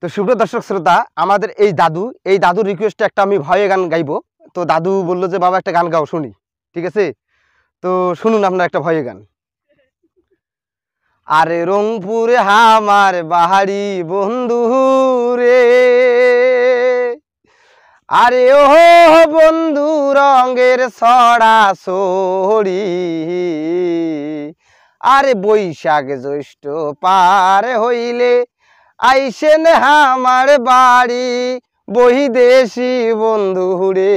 তো সুপ্রিয় দর্শক শ্রোতা, আমাদের এই দাদুর রিকোয়েস্টে একটা আমি ভয়ে গান গাইবো। তো দাদু বললো যে বাবা একটা গান গাও, শুনি। ঠিক আছে, তো শুনুন আপনার একটা ভয়ে গান। আরে রংপুরে আমার বাহারি বন্ধু রে, আরে ও বন্ধু রঙের ছড়া ছড়ি, আরে বৈশাখ জ্যৈষ্ঠ পার হইলে আইসেন আমার বাড়ি বহিদেশি বন্ধু রে,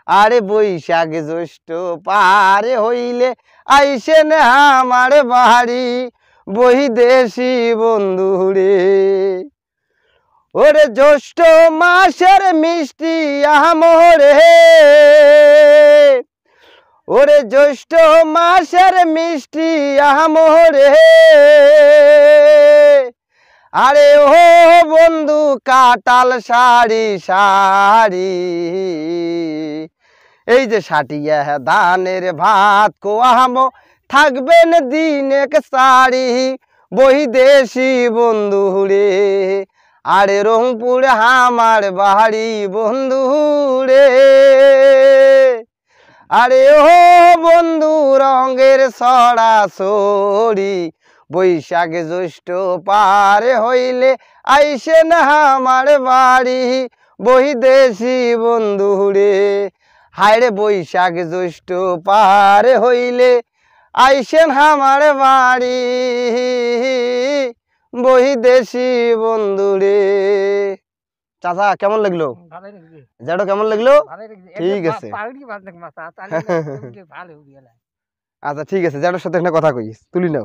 আরে বৈশাখ জ্যৈষ্ঠ পার হইলে আইসেন আমার বাড়ি বহিদেশি বন্ধু রে। ওরে জ্যৈষ্ঠ মাসের মিষ্টি আমরে, ওরে জ্যৈষ্ঠ মাসের মিষ্টি আমরে, আরে ও বন্ধু কাটাল শাড়ি শাড়ি, এই যে সাটিয়া ধানের ভাত কোয়ামো থাকবেন দিনেক শাড়ি বহিদেশি বন্ধু রে, আরে রংপুর আমার বাড়ি বন্ধু রে, আরে ও বন্ধু রঙের ছড়া ছড়ি বৈশাখ জ্যৈষ্ঠ পার হইলে আইসেন আমার বাড়ি বহিদেশি বন্ধু রে, হায়রে বৈশাখ জ্যৈষ্ঠ পার হইলে আইসেন আমার বাড়ি বহিদেশি বন্ধু রে। চাচা কেমন লাগলো? যেটা কেমন লাগলো? ঠিক আছে, আচ্ছা ঠিক আছে, যেটার সাথে একটা কথা কইস, তুলি নাও।